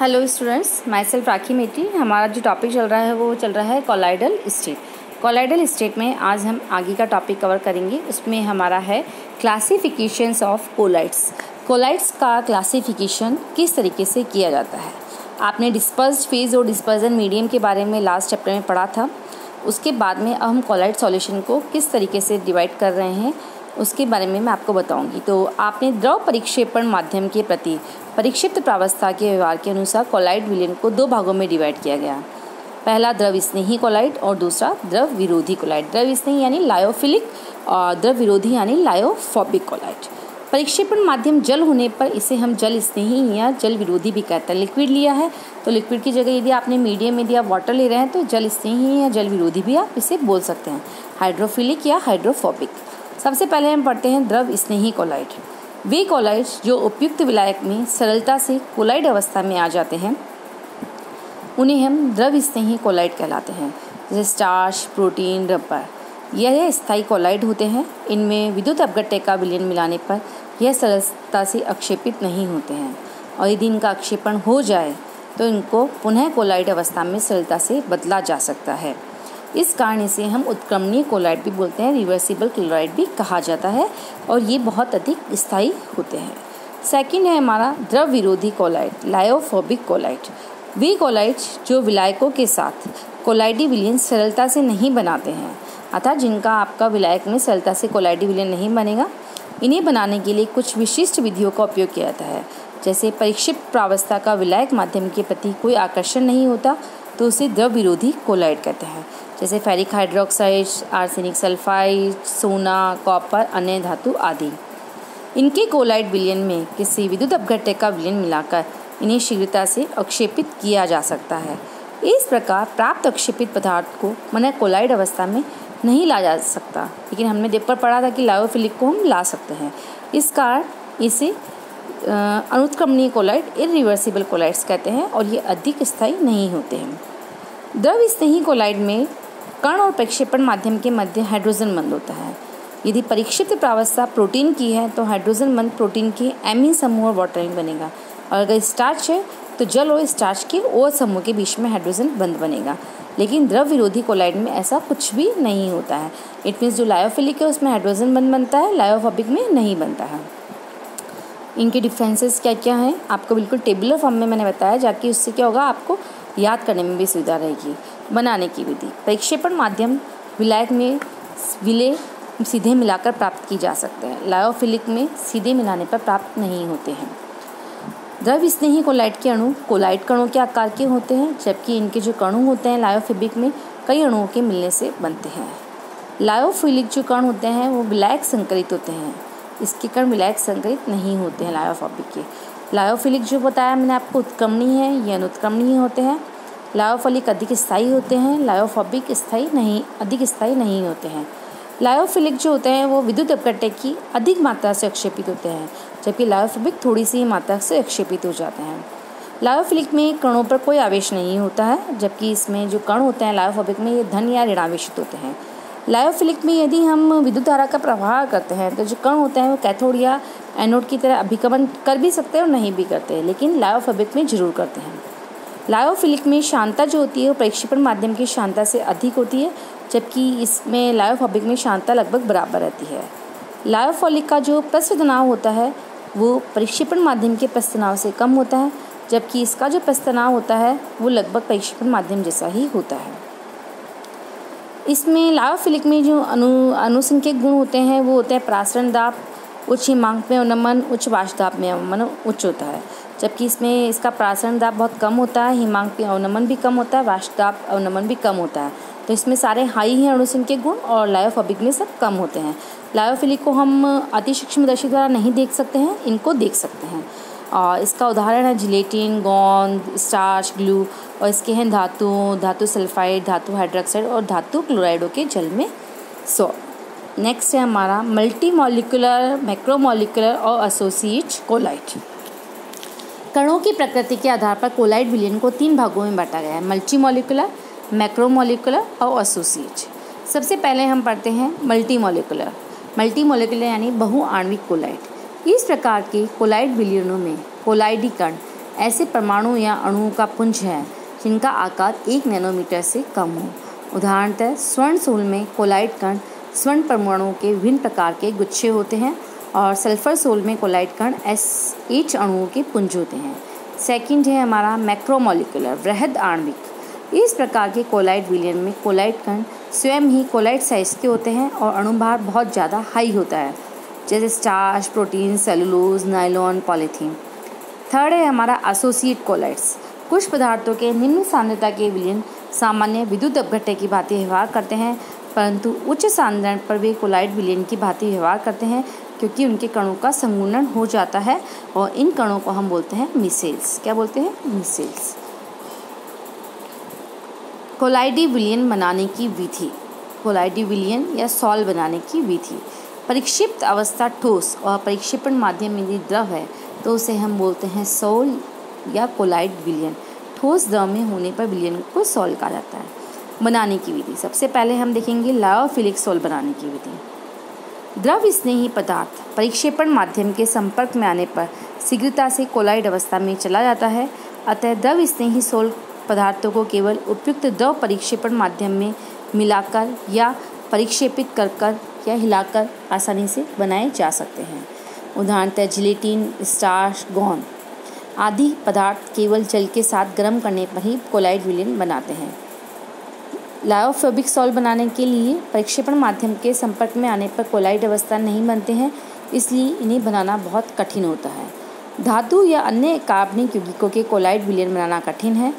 Hello students, my self राखी मेटी। हमारा जो topic चल रहा है वो चल रहा है कॉलाइडल स्टेट। कॉलाइडल स्टेट में आज हम आगे का टॉपिक कवर करेंगे। उसमें हमारा है क्लासिफिकेशंस ऑफ कोलाइड्स। कोलाइड्स का क्लासिफिकेशन किस तरीके से किया जाता है। आपने डिस्पर्स्ड फेज और डिस्पर्जन मीडियम के बारे में लास्ट चैप्टर में पढ़ा था। उसके बाद में अब हम कोलाइड सॉल्यूशन को किस तरीके से डिवाइड कर रहे हैं उसके बारे में मैं आपको बताऊंगी। तो आपने द्रव परिक्षेपण माध्यम के प्रति परिक्षिप्त प्रावस्था के व्यवहार के अनुसार कोलाइड विलयन को दो भागों में डिवाइड किया गया। पहला द्रव स्नेही कोलाइड और दूसरा द्रव विरोधी कोलाइड। द्रव स्नेही यानी लायोफिलिक और द्रव विरोधी यानी लायोफोबिक कोलाइड। परिक्षेपण माध्यम जल होने पर इसे हम जल स्नेही या जल विरोधी भी कहते हैं। लिक्विड लिया है तो लिक्विड की जगह यदि आपने मीडियम में दिया वाटर ले रहे हैं तो जल स्नेही या जल विरोधी भी आप इसे बोल सकते हैं, हाइड्रोफिलिक या हाइड्रोफोबिक। सबसे पहले हम पढ़ते हैं द्रव स्नेही कोलाइड। वे कोलाइड्स जो उपयुक्त विलायक में सरलता से कोलाइड अवस्था में आ जाते हैं उन्हें हम द्रव स्नेही कोलाइड कहलाते हैं। जैसे स्टार्च, प्रोटीन, रबर, यह स्थायी कोलाइड होते हैं। इनमें विद्युत अपघट्य का विलयन मिलाने पर यह सरलता से अक्षेपित नहीं होते हैं और यदि इनका अक्षेपण हो जाए तो इनको पुनः कोलाइड अवस्था में सरलता से बदला जा सकता है। इस कारण इसे हम उत्क्रमणीय कोलाइड भी बोलते हैं, रिवर्सिबल क्लोराइड भी कहा जाता है और ये बहुत अधिक स्थायी होते हैं। सेकंड है हमारा द्रव विरोधी कोलाइड, लायोफोबिक कोलाइड। वे कोलाइड्स जो विलायकों के साथ कोलाइडी विलयन सरलता से नहीं बनाते हैं, अर्थात जिनका आपका विलायक में सरलता से कोलाइडी विलयन नहीं बनेगा, इन्हें बनाने के लिए कुछ विशिष्ट विधियों का उपयोग किया जाता है। जैसे परिक्षिप्त प्रावस्था का विलायक माध्यम के प्रति कोई आकर्षण नहीं होता तो उसे द्रव विरोधी कोलाइड कहते हैं। जैसे फेरिक हाइड्रोक्साइड, आर्सेनिक सल्फाइड, सोना, कॉपर, अन्य धातु आदि। इनके कोलाइड विलयन में किसी विद्युत अपघट्य का विलयन मिलाकर इन्हें शीघ्रता से अक्षेपित किया जा सकता है। इस प्रकार प्राप्त अक्षेपित पदार्थ को माने कोलाइड अवस्था में नहीं ला जा सकता, लेकिन हमने देख पर पढ़ा था कि लायोफिलिक को हम ला सकते हैं। इस कारण इसे अनुत्क्रमणीय कोलाइड, इरिवर्सिबल कोलाइड्स कहते हैं और ये अधिक स्थायी नहीं होते हैं। द्रव स्नेही कोलाइड में कण और प्रक्षेपण माध्यम के मध्य हाइड्रोजन बंध होता है। यदि परिक्षिप्त प्रावस्था प्रोटीन की है तो हाइड्रोजन बंध प्रोटीन के एमीन समूह और वाटर में बनेगा, और अगर स्टार्च है तो जल और स्टार्च के OH समूह के बीच में हाइड्रोजन बंध बनेगा। लेकिन द्रव विरोधी कोलाइड में ऐसा कुछ भी नहीं होता है। इट मीन्स जो लायोफिलिक है उसमें हाइड्रोजन बंध बनता है, लायोफोबिक में नहीं बनता है। इनके डिफरेंसेस क्या क्या हैं आपको बिल्कुल टेबुलर फॉर्म में मैंने बताया, जाकि उससे क्या होगा आपको याद करने में भी सुविधा रहेगी। बनाने की विधि, परिक्षेपण माध्यम विलायक में विलय सीधे मिलाकर प्राप्त की जा सकते हैं। लायोफिलिक में सीधे मिलाने पर प्राप्त नहीं होते हैं। द्रव स्नेही कोलाइड के अणु कोलाइड कणों के आकार के होते हैं, जबकि इनके जो कणु होते हैं लायोफिलिक में कई अणुओं के मिलने से बनते हैं। लायोफिलिक जो कण होते हैं वो विलायक संकरित होते हैं, इसके कण विलायक संकरित नहीं होते हैं लायोफोबिक के। लायोफिलिक जो बताया मैंने आपको उत्क्रमणीय है, ये अनुत्क्रमणीय होते हैं। लायोफिलिक अधिक स्थायी होते हैं, लायोफोबिक अधिक स्थायी नहीं होते हैं। लायोफिलिक जो होते हैं वो विद्युत अपघट्य की अधिक मात्रा से अक्षेपित होते हैं, जबकि लायोफोबिक थोड़ी सी मात्रा से अक्षेपित हो जाते हैं। लायोफिलिक में कणों पर कोई आवेश नहीं होता है, जबकि इसमें जो कण होते हैं लायोफोबिक में ये धन या ऋणावेशित होते हैं। लायोफिलिक में यदि हम विद्युत धारा का प्रवाह करते हैं तो जो कण होते हैं वो कैथोड या एनोड की तरह अभिगमन कर भी सकते हैं और नहीं भी करते हैं, लेकिन लायोफोबिक में जरूर करते हैं। लायोफिलिक में शांता जो होती है वो परिक्षेपण माध्यम की शांता से अधिक होती है, जबकि इसमें लायोफोबिक में शांता लगभग बराबर रहती है। लायोफिलिक का जो प्रस्थ तनाव होता है वो परिक्षेपण माध्यम के प्रस्थ तनाव से कम होता है, जबकि इसका जो प्रस्थ तनाव होता है वो लगभग परिक्षेपण माध्यम जैसा ही होता है। इसमें लायोफिलिक में जो अनुसंख्यक गुण होते हैं वो होते हैं प्रासरण दाब, उच्च हिमांक में अवनमन, उच्च वाष्प दाब में अवनमन उच्च होता है, जबकि इसमें इसका प्रासरण दाब बहुत कम होता है, हिमांक में अवनमन भी कम होता है, वाष्प दाब अवनमन भी कम होता है। तो इसमें सारे हाई हैं अनुसंख्यक गुण और लायोफोबिक में सब कम होते हैं। लायोफिलिक को हम अति सूक्ष्मदर्शी द्वारा नहीं देख सकते हैं, इनको देख सकते हैं। और इसका उदाहरण है जिलेटिन, गोंद, स्टार्च, ग्लू, और इसके हैं धातु सल्फाइड, धातु हाइड्रोक्साइड और धातु क्लोराइडों के जल में सॉल्ट। नेक्स्ट है हमारा मल्टी मॉलिक्यूलर, मैक्रोमॉलिक्यूलर और एसोसिएट कोलाइड। कणों की प्रकृति के आधार पर कोलाइड विलयन को 3 भागों में बांटा गया है, मल्टी मॉलिक्यूलर, मैक्रोमॉलिक्यूलर और एसोसिएट। सबसे पहले हम पढ़ते हैं मल्टी मॉलिक्यूलर यानी बहुआण्विक कोलाइड। इस प्रकार के कोलाइड विलयनों में कोलाइडी कण ऐसे परमाणु या अणुओं का पुंज है जिनका आकार 1 नैनोमीटर से कम हो। उदाहरणतः स्वर्ण सोल में कोलाइड कण स्वर्ण परमाणुओं के विभिन्न प्रकार के गुच्छे होते हैं और सल्फर सोल में कोलाइड कण SH अणुओं के पुंज होते हैं। सेकंड है हमारा मैक्रोमोलिकुलर, वृहद आणविक। इस प्रकार के कोलाइड विलयन में कोलाइड कण स्वयं ही कोलाइड साइज के होते हैं और अणुभार बहुत ज़्यादा हाई होता है, जैसे starch, protein, cellulose, nylon, polythene. Third है हमारा एसोसिएट कोलाइड्स। कुछ पदार्थों के निम्न सांद्रता के विलयन सामान्य विद्युत अपघट्य की भांति व्यवहार करते हैं, परंतु उच्च सांद्रण पर वे कोलाइड विलयन की भांति व्यवहार करते हैं क्योंकि उनके कणों का संघूर्णन हो जाता है और इन कणों को हम बोलते हैं मिसेल्स। क्या बोलते हैं? मिसेल्स। कोलाइडी विलयन बनाने की विधि। कोलाइडी विलयन या सॉल बनाने की विधि। परिक्षिप्त अवस्था ठोस और परिक्षेपण माध्यम में यदि द्रव है तो उसे हम बोलते हैं सॉल या कोलाइड विलयन। ठोस द्रव में होने पर विलयन को सॉल कहा जाता है। बनाने की विधि। सबसे पहले हम देखेंगे लायोफिलिक सॉल बनाने की विधि। द्रव स्नेही पदार्थ परिक्षेपण माध्यम के संपर्क में आने पर शीघ्रता से कोलाइड अवस्था में चला जाता है। अतः द्रव स्नेही सॉल पदार्थों को केवल उपयुक्त द्रव परिक्षेपण माध्यम में मिलाकर या परिक्षेपित कर या हिलाकर आसानी से बनाए जा सकते हैं। उदाहरणतः जिलेटिन, स्टार्च, गोंद आदि पदार्थ केवल जल के साथ गर्म करने पर ही कोलाइड विलयन बनाते हैं। लायोफिलिक सॉल बनाने के लिए परिक्षेपण माध्यम के संपर्क में आने पर कोलाइड अवस्था नहीं बनते हैं, इसलिए इन्हें बनाना बहुत कठिन होता है। धातु या अन्य कार्बनिक यौगिकों के कोलाइड विलयन बनाना कठिन है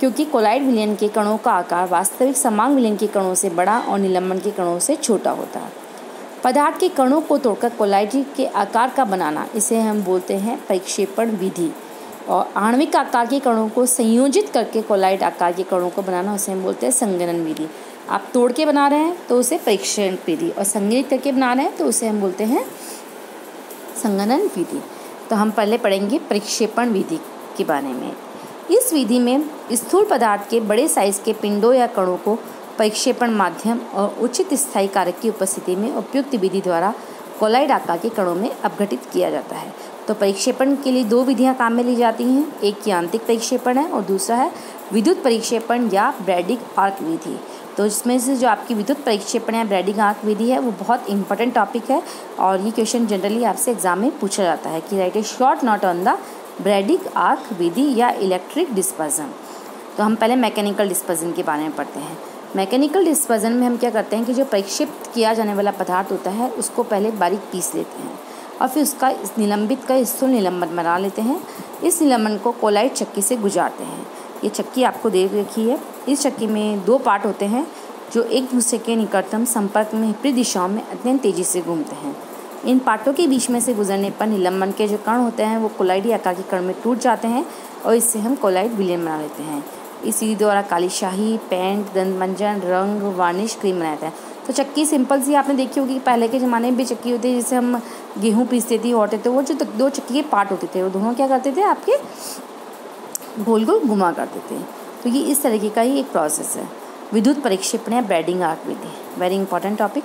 क्योंकि कोलाइड विलयन के कणों का आकार वास्तविक समांग विलयन के कणों से बड़ा और निलंबन के कणों से छोटा होता है। पदार्थ के कणों को तोड़कर कोलाइड के आकार का बनाना, इसे हम बोलते हैं परिक्षेपण विधि। और आणविक आकार के कणों को संयोजित करके कोलाइड आकार के कणों को बनाना, उसे हम बोलते हैं संगणन विधि। आप तोड़ के बना रहे हैं तो उसे परीक्षण विधि, और संयोजित करके बना रहे हैं तो उसे हम बोलते हैं संगणन विधि। तो हम पहले पढ़ेंगे परिक्षेपण विधि के बारे में। इस विधि में स्थूल पदार्थ के बड़े साइज के पिंडों या कणों को परिक्षेपण माध्यम और उचित स्थायी कारक की उपस्थिति में उपयुक्त विधि द्वारा कोलाइड आकार के कणों में अपघटित किया जाता है। तो परिक्षेपण के लिए 2 विधियां काम में ली जाती हैं, एक यांत्रिक परिक्षेपण है और दूसरा है विद्युत परिक्षेपण या ब्रैडिक आर्क विधि। तो इसमें से जो आपकी विद्युत परिक्षेपण या ब्रैडिक आर्क विधि है वो बहुत इंपॉर्टेंट टॉपिक है और ये क्वेश्चन जनरली आपसे एग्जाम में पूछा जाता है कि write a short note on the Bredig arc विधि या इलेक्ट्रिक डिस्पर्जन। तो हम पहले मैकेनिकल डिस्पर्जन के बारे में पढ़ते हैं। मैकेनिकल डिस्पर्जन में हम क्या करते हैं कि जो परिक्षेपित किया जाने वाला पदार्थ होता है उसको पहले बारीक पीस लेते हैं और फिर उसका इस निलंबित का स्थूल निलंबन बना लेते हैं। इस निलंबन को कोलाइड चक्की से गुजारते हैं। ये चक्की आपको दे रखी है। इस चक्की में 2 पार्ट होते हैं जो एक दूसरे के निकटतम संपर्क में विपरीत दिशाओं में अत्यंत तेजी से घूमते हैं। इन पार्टों के बीच में से गुजरने पर निलंबन के जो कण होते हैं वो कोलाइडी आकार के कण में टूट जाते हैं और इससे हम कोलाइड विलयन बना लेते हैं। इस विधि द्वारा काली शाही, पेंट, दंतमंजन, रंग, वार्निश, क्रीम बनाते हैं। तो चक्की सिंपल सी आपने देखी होगी कि पहले के ज़माने में भी चक्की होती है जिससे हम गेहूँ पीसते थे होते थे। वो जो 2 चक्की के पार्ट होते थे वो दोनों क्या करते थे, आपके गोल गोल घुमा करते थे। तो ये इस तरीके का ही एक प्रोसेस है। विद्युत परिक्षेपण या ब्रैडिक आर्क विधि, वेरी इंपॉर्टेंट टॉपिक।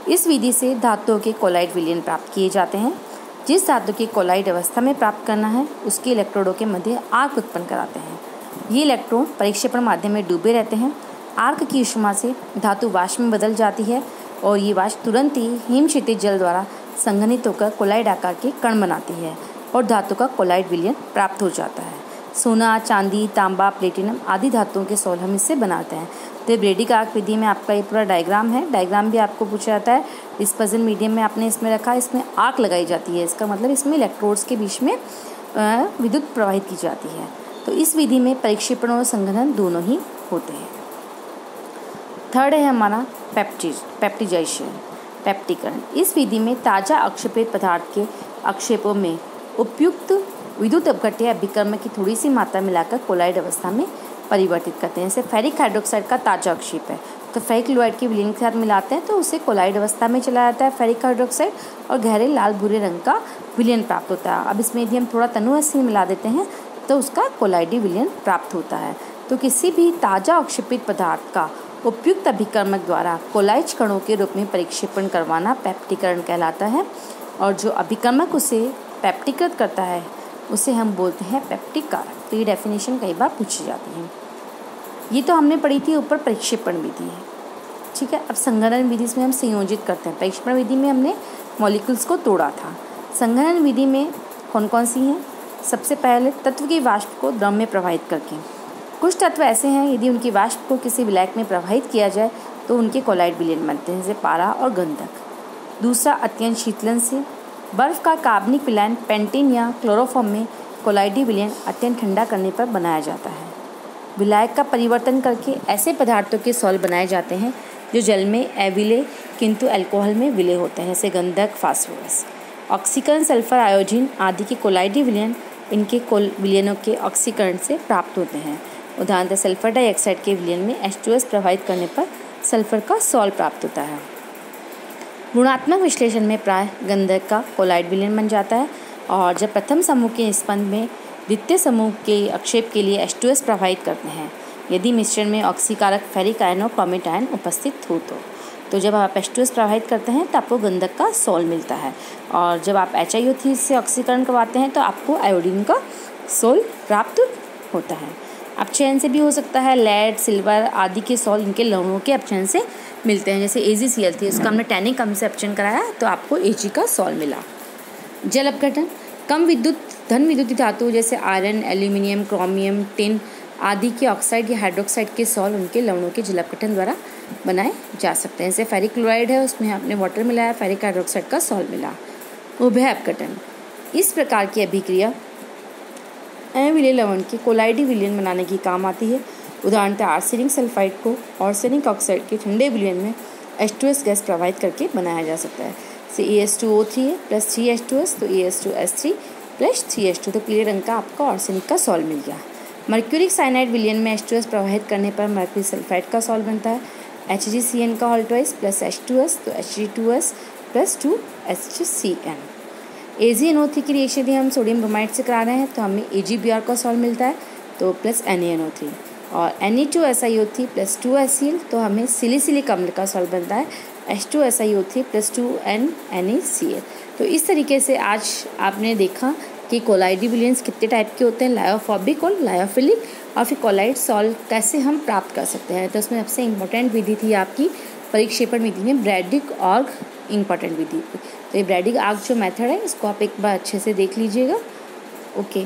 इस विधि से धातुओं के कोलाइड विलयन प्राप्त किए जाते हैं। जिस धातु की कोलाइड अवस्था में प्राप्त करना है उसके इलेक्ट्रोडों के मध्य आर्क उत्पन्न कराते हैं। ये इलेक्ट्रोन परिक्षेपण माध्यम में डूबे रहते हैं। आर्क की ऊष्मा से धातु वाष्प में बदल जाती है और ये वाष्प तुरंत ही हिम क्षितिज जल द्वारा संघनित होकर कोलाइड आकार के कण बनाती है और धातु का कोलाइड विलयन प्राप्त हो जाता है। सोना, चांदी, तांबा, प्लेटिनम आदि धातुओं के सॉल हम इससे बनाते हैं। तो ब्रैडिक आर्क विधि में आपका ये पूरा डायग्राम है। डायग्राम भी आपको पूछा जाता है। डिस्पर्जन मीडियम में आपने इसमें रखा, इसमें आर्क लगाई जाती है। इसका मतलब इसमें इलेक्ट्रोड्स के बीच में विद्युत प्रवाहित की जाती है। तो इस विधि में परिक्षेपण और संघनन दोनों ही होते हैं। थर्ड है हमारा पेप्टिजाइजेशन, पेप्टिकरण। इस विधि में ताज़ा अक्षेपित पदार्थ के अक्षेपों में उपयुक्त विद्युत अपघट्य या अभिकर्मक की थोड़ी सी मात्रा मिलाकर कोलाइड अवस्था में परिवर्तित करते हैं। जैसे फेरिक हाइड्रोक्साइड का ताज़ा अक्षेप है तो फेरिक क्लोराइड के विलयन के साथ मिलाते हैं तो उसे कोलाइड अवस्था में चला जाता है फेरिक हाइड्रोक्साइड और गहरे लाल भूरे रंग का विलयन प्राप्त होता है। अब इसमें यदि हम थोड़ा तनु एसिड मिला देते हैं तो उसका कोलाइडी विलयन प्राप्त होता है। तो किसी भी ताज़ा अक्षेपित पदार्थ का उपयुक्त अभिकर्मक द्वारा कोलाइड कणों के रूप में परिक्षेपण करवाना पेप्टिकरण कहलाता है और जो अभिकर्मक उसे पेप्टिकृत करता है उसे हम बोलते हैं पेप्टिक कारक। तो ये डेफिनेशन कई बार पूछी जाती है। ये तो हमने पढ़ी थी ऊपर परिक्षेपण विधि है, ठीक है। अब संघनन विधि में हम संयोजित करते हैं। परिक्षेपण विधि में हमने मॉलिक्यूल्स को तोड़ा था। संघनन विधि में कौन कौन सी हैं? सबसे पहले तत्व की वाष्प को द्रव में प्रवाहित करके। कुछ तत्व ऐसे हैं यदि उनकी वाष्प को किसी विलायक में प्रवाहित किया जाए तो उनके कोलाइड विलयन बनते हैं, जैसे पारा और गंधक। दूसरा अत्यंत शीतलन से। बर्फ का कार्बनिक विलयन पेंटीन या क्लोरोफॉर्म में कोलाइडी विलयन अत्यंत ठंडा करने पर बनाया जाता है। विलायक का परिवर्तन करके ऐसे पदार्थों के सॉल्ट बनाए जाते हैं जो जल में अविलेय किंतु अल्कोहल में विलेय होते हैं, जैसे गंधक, फास्फोरस। ऑक्सीकरण, सल्फर, आयोडीन आदि के कोलाइडी विलयन इनके विलयनों के ऑक्सीकरण से प्राप्त होते हैं। उदाहरणतः सल्फर डाइऑक्साइड के विलयन में H2S प्रभावित करने पर सल्फर का सॉल्ट प्राप्त होता है। गुणात्मक विश्लेषण में प्राय गंधक का कोलाइड विलयन बन जाता है और जब प्रथम समूह के स्पंद में द्वितीय समूह के अक्षेप के लिए H2S प्रभावित करते हैं, यदि मिश्रण में ऑक्सीकारक फेरिक आयन और क्रोमेट आयन उपस्थित हो तो जब आप H2S प्रभावित करते हैं तो आपको गंधक का सॉल्ट मिलता है, और जब आप HiO3 से ऑक्सीकरण करवाते हैं तो आपको आयोडीन का सॉल्ट प्राप्त होता है। अपचयन से भी हो सकता है। लेड, सिल्वर आदि के सॉल्ट इनके लवणों के अपचयन से मिलते हैं, जैसे AgCl थी, उसका हमने टैनिक अम्ल से अपचयन कराया तो आपको Ag का सॉल्ट मिला। जल अपघटन। कम विद्युत धन विद्युत धातु जैसे आयरन, एल्यूमिनियम, क्रोमियम, टिन आदि के ऑक्साइड या हाइड्रोक्साइड के सॉल्ट उनके लवणों के जल अपघटन द्वारा बनाए जा सकते हैं। जैसे फेरिक क्लोराइड है, उसमें आपने वाटर मिलाया, फेरिक हाइड्रोक्साइड का सॉल्ट मिला। उभय अपघटन। इस प्रकार की अभिक्रिया अविलेय लवण के कोलाइडी विलयन बनाने की काम आती है। उदाहरणतः आर्सेनिक सल्फाइड को आर्सेनिक ऑक्साइड के ठंडे विलयन में H2S गैस प्रवाहित करके बनाया जा सकता है। जैसे AS2O3 है प्लस 3H2S तो AS2S3 प्लस 3H2, तो पीले रंग का आपका आर्सेनिक का सॉल्ट मिल गया। मर्क्यूरिक साइनाइड विलयन में H2S प्रवाहित करने पर मर्क्यूरी सल्फाइड का सॉल्ट बनता है। HgCN का ऑल्टवाइज प्लस H2S तो Hg2S प्लस 2HCN। AgNO3 की रिएक्शन यदि हम सोडियम ब्रोमाइड से करा रहे हैं तो हमें AgBr का सॉल्ट मिलता है तो प्लस NaNO3, और Ne2SiO3 प्लस 2HCl तो हमें सिलिसिलिक अम्ल का सॉल्ट बनता है H2SiO3 प्लस 2NaCl। तो इस तरीके से आज आपने देखा कि कोलाइडी विलयंस कितने टाइप के होते हैं, लायोफोबिक और लायोफिलिक, और फिर कोलाइड सॉल्ट कैसे हम प्राप्त कर सकते हैं। तो उसमें सबसे इम्पोर्टेंट विधि थी आपकी परिक्षेपण विधि में ब्रैडिक आर्क इम्पॉर्टेंट विधि। तो ये ब्रैडिक आर्क जो मेथड है इसको आप एक बार अच्छे से देख लीजिएगा। ओके।